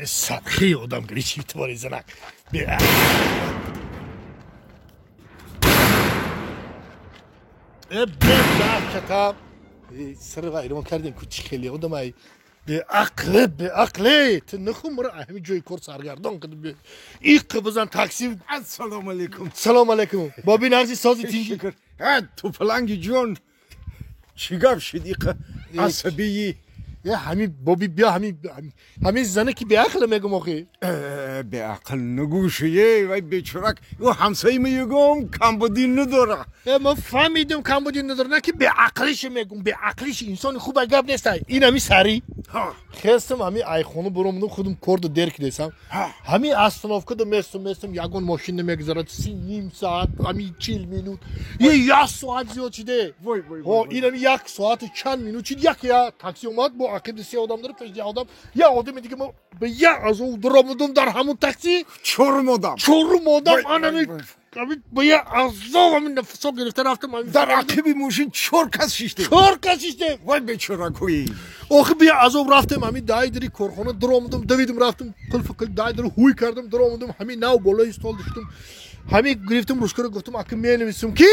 سبخی آدم گریشی تواری زنک به کتاب سر غیرمان کردیم کوچی خیلی آدم ای به عقله تو نخون مرا همین جای کار سرگردان کردم به ایق بزن تاکسی السلام علیکم سلام علیکم بابی نرزی سازی تینگی تو پلنگی جون چی گفت شدی عصبی همین بابی بیا همین زنه که به عقل میگم آخی به عقل نگوشه وای بیچارک او همسایه میگم کمبودی نداره ما فهمیدم کمبودی نداره نه که به عقلش میگم به عقلش انسان خوب گپ نیست این همین سری خواستم همین ایخونو برام خودم کورد درک دیسم همین استنافکا دا میستم یگون ماشین نمیگذاره 3.5 ساعت همین 40 مینوت یه ساعت زیاد چیده این همین 1 ساعت چند مینوت چید یا تاکسی اومد با عقیده سی آدم داره پیش آدم یا آدم دیگه ما به یه از اون درآمدم در همون تاکسی چورم آدم با یه عذاب همین نفسا گرفته رفتم در عقب ماشین چور کس شیشته وای بیچاره‌کوی آخه بیا عذاب رفتم همین دایدری کارخانه درآمدم دویدم رفتم کل دایدر هوی کردم درآمدم همین ناو بالای استال داشتم همین گرفتم روشکا رو گفتم اگه می‌نویسم کی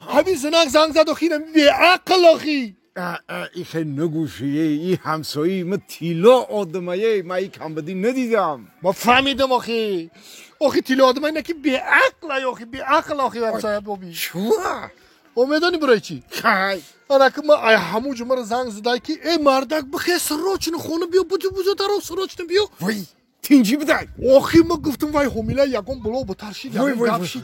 همین زنگ زد آخی به عقل آخی ایخه نگوشه ای همسایی ما تیلا آدمایه ما ای کمبودی ندیدم ما فهمیدم آخی تیلا آدمایی نه که به عقل آخی همسایه بابی چوه امیدانی برای چی؟ خای انا که ما همون جمعه رو زنگ زدای که ای مردک بخی سراچ خونه بیا بجو درو سراچ بیا وای تینجی بدای آخی ما گفتم وای همیله یکم بلو بترشید یکم گفشید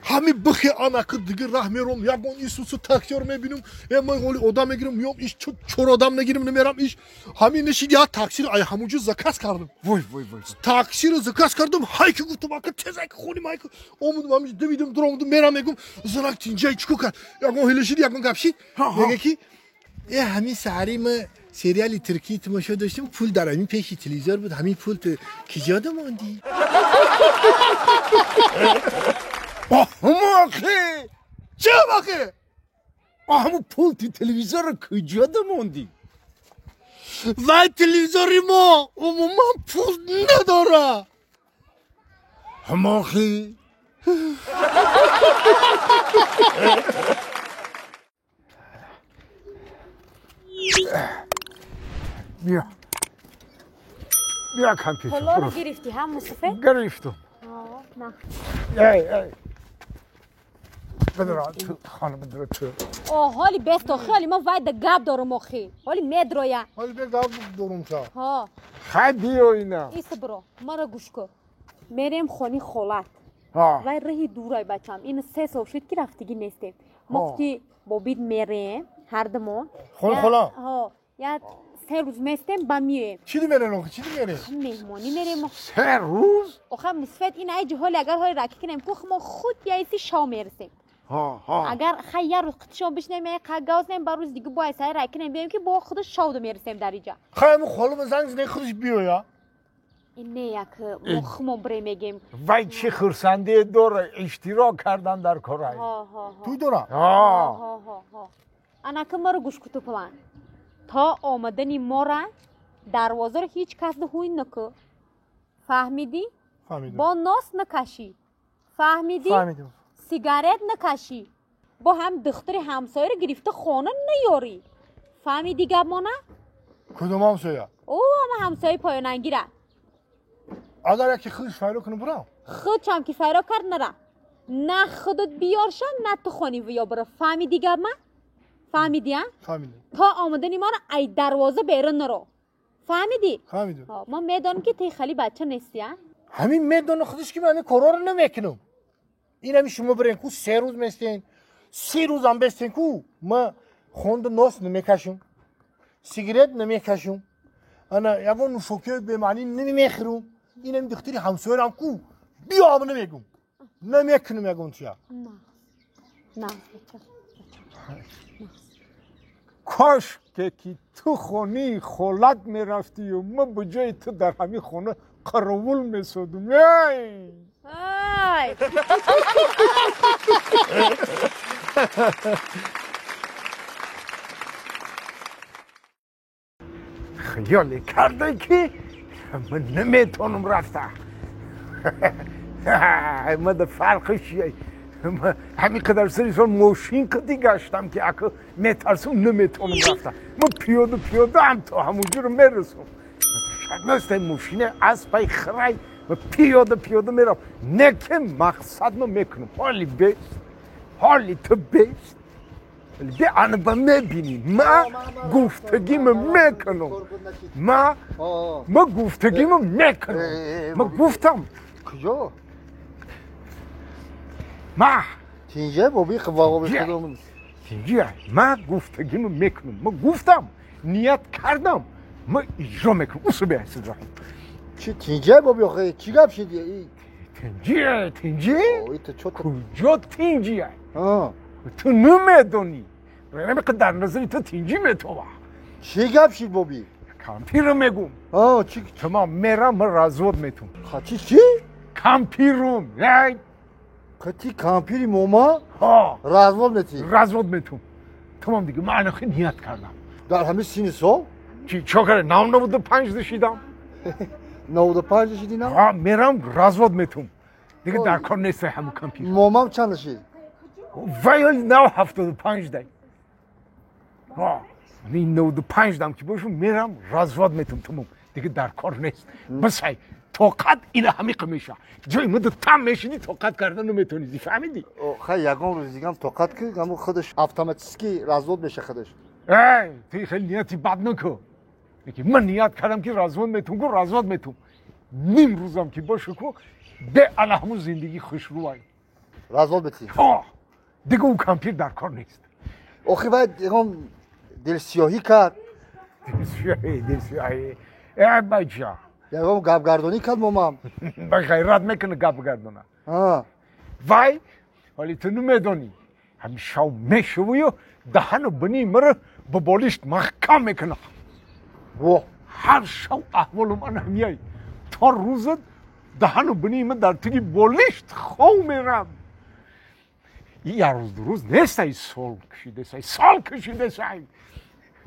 همین بخی انا که دیگه راه میرم یکم ایسوسو تاکسی رو میبینم ما قولی آدم میگیرم میام ایش چور آدم نگیرم نمیرم ایش همین نشید یا تاکسی رو همونجا زکاس کردم وای تاکسی رو زکاس کردم های که گفتم آقا تزای که خونی مای که اومدم همین دویدم درآمدم میرم میگم زنک تینجای چیکو کرد یکم هلشید یکم گفشید میگه کی همین سری ما سریالی ترکی تماشا داشتیم پول در همین پیشی تلویزیون بود همین پول تو کجا ماندی آخه چه آخه همون پول تو تلویزیون رو کجا ماندی وای تلویزیون ما پول نداره هماخی بیا کم پیش پلا رو گرفتی هم مصطفی؟ گرفتم نه ای بدرا تو خانم بدرا تو حالی بست خیلی ما وای ده گاب دارم آخی حالی میدرویا حالی به گاب دارم تا خیلی بیو اینا ایست برو ما را گوش کن میریم خونی خالت وای رهی دورای بچم این 3 سال شد که رفتگی نیستیم مفتی بابید میریم هر دمون خونی خالا یا 3 روز میستیم با میویم چی میرین چی میرین مهمانی میریم 3 روز آخه مصفت این ای جهال اگر های راکی کنیم که ما خود بیایسی شام میرسیم اگر خیر روز قطشان بشنیم قگاز نیم با روز دیگه باید سای راکی کنیم بیاییم که با خودش شاود میرسیم در اینجا خیلی خالم زنگ زنگ خودش بیو یا این نه یک مخمون بره میگیم وای چه خرسنده داره اشتراک کردن در کارای توی داره انا که ما رو گوش کتو پلان تا آمدنی ما را دروازه رو هیچ کس دهوی نکو فهمیدی؟ با ناس نکشی فهمیدی؟ سیگارت نکشی با هم دختر همسایه رو گرفته خانه نیاری فهمیدی گب ما نه؟ کدوم همسایه؟ همه همسایه پایاننگی را اگر یکی خودش فایرو کنه برام خودش هم که فایرو کرد نره نه خودت بیارشن نه تو خانی ویا برو فهمیدی گب ما؟ فهمیدی ها؟ فهمیدم تا آمدنی ما را ای دروازه بیرون نرو فهمیدی؟ فهمیدم ما میدانم که تی خالی بچه نیستی ها؟ همین میدانم خودش که من همین کارا رو نمیکنم این همین شما برین کو 3 روز میستین 3 روز هم بستین کو ما خوند ناس نمیکشم سیگارت نمیکشم انا یگون نوشوکی به معنی نمیخرم این همین دختری همسایه هم کو بیا هم نمیگم نمیکنم یگون چیا نه کاش که تو خونی خولت میرفتی و ما بجای تو در همین خونه قرول میسودم خیالی کرده که من نمیتونم رفتم من در فرقش همین قدر سریشان موشین کدی گشتم که اکا میترسم نمیتونم رفتم من پیاده هم تا همونجا رو میرسم مثل موشینه از پای خرای من پیاده میرم نه که مقصد ما میکنم حالی تو بیست به آنها میبینی ما گفتگیم میکنم ما گفتگیم میکنم ما گفتم کجا؟ ما تینجه بابی خواهو بشدم تینجه ما گفتگیم میکنم ما گفتم نیت کردم ما اجرا میکنم اوسو بیایست راه چی تینجه بابی آخه چی گپ شدی؟ تینجه؟ تو کجا تینجه؟ تو نمیدونی رنمی که در نظری تو تینجی میتوه چی گپ شد بابی؟ کمپی رو میگم چی؟ تمام میرم رازود میتون چی؟ کمپی رو کتی کمپیری موما؟ رازود میتون تمام دیگه من اخی نیت کردم در همه سین سال؟ چی چاکره 95 دشیدم 95 دشیدی نه؟ میرم رازود میتون دیگه در کار نیست همون کمپی مومام چند دشید؟ وای 75 دی این 95 دم که باشم میرم رازود میتون تمام دیگه در کار نیست بسای طاقت این همیق میشه جای مدت تم میشینی طاقت کردن نمیتونی فهمیدی؟ خیلی یکم روز دیگه هم طاقت که همون خودش اتوماتیکی رازود میشه خودش توی خیلی نیتی بد نکن من نیت کردم که رازود میتون نیم روزم که باشه که به همون زندگی خوش روی رازود بیتی دیگه اون کمپیر در کار نیست آخی باید یکم دل سیاهی کرد دل سیاهی بچه یکم گپ گردانی کرد مامام به غیرت میکنه گپ گردونه وای ولی تو نمیدونی همیشه میشوی و دهنو بنی مره با بالیشت محکم میکنه هر شو احوال من همیه تا روزت دهنو بنی من در تیگی بالیشت خو میرم یه روز دو روز نیست ای سال کشیده سای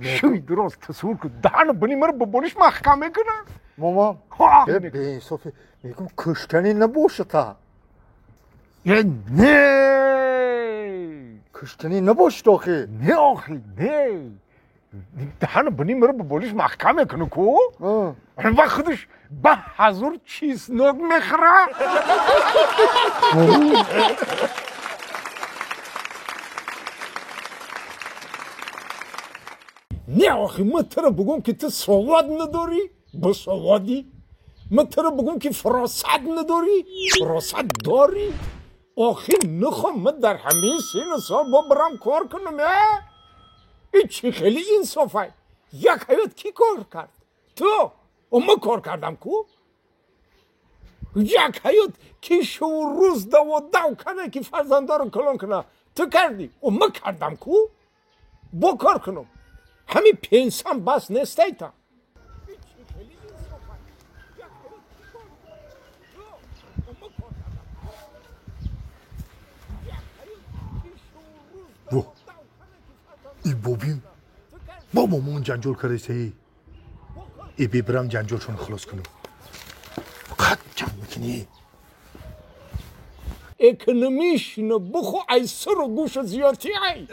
شوی درست تصور که دهنو بنی مره با بالیشت محکم میکنه ماما به انصافی میگم کشتنی نباشه تا نه کشتنی نباشه آخه نه دهنو بنی مره با بالیشت محکم میکنه که اون وقت خودش به حضور چیز نوگ میخوره نه آخی من تره بگم که تو سواد نداری با سوادی من تره بگم که فراست نداری فراست داری آخی نخوام من در همین سین سال با برم کار کنم این چی خیلی انصافه یک حیات کی کار کرد تو ما کار کردم کو یک حیات کی شو روز دو کنه که فرزندارو کلان کنه تو کردی ما کردم کو با کار کنم همین پنسم بس نسته تا ای بابیم با مامان جنجال کرده سی ای ببرم جنجالشون خلاص کنم فقط جمع میکنی اکنمیش بخو ای سر و گوش زیادی ای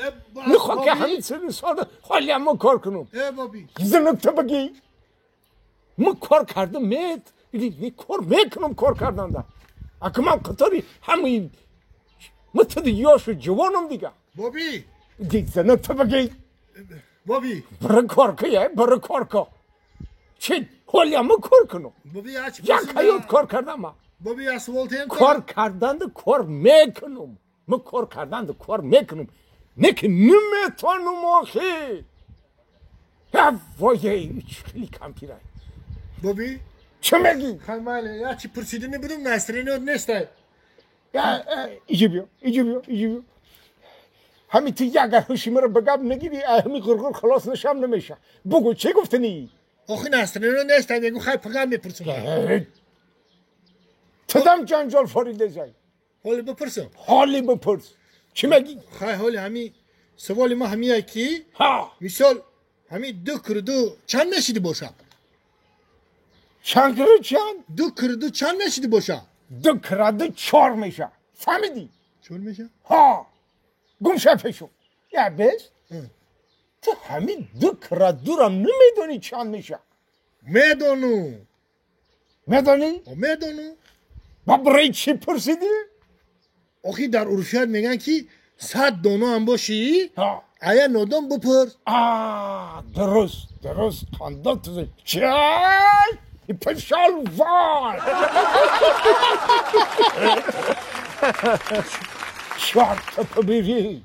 نخواه که همین سری ساله حالی هم کار کنم زنکته بگی من کار کردم میت کار میکنم کار کردن ده اگه من قطاری همین متد یاش جوانم دیگه بابی زنکته بگی بابی برای کار که برای کار که چی حالی هم کار کنم بابی یک حیات کار کردم من بابی اسوالتین کار کردن ده کار میکنم من کار کردن ده کار میکنم نه که نمیتونم آخی وای خیلی کم پیره بابی چه میگی؟ خیلی یا چی پرسیده نبودم نسترینی نسته ایجا بیا همین تو اگر هوشیمه رو بگم نگیری همین گرگر خلاص نشم نمیشه بگو چه گفتنی؟ آخی نسترینی نسته میگو خیلی پگم میپرسم تدام جنجال فاریده زای حالی بپرس چی میگی؟ خیلی حالی همین سوال ما همیه کی مثال همین دو کردو چند نشیدی باشم چند کردی چند؟ دو کردو چند میشیدی باشا؟ 2 کرده 4 میشه فهمیدی؟ چون میشه؟ ها گم شفشو یا بس تو همین 2 کرده رو نمیدونی چند میشه میدونو میدونی؟ میدونو با برای چی پرسیدی؟ آخی در عرفیت میگن که 100 دانه هم باشی ها ایا نادان بپرس درست خاندان تو زی چای ای پشال وار چهار تا پبیری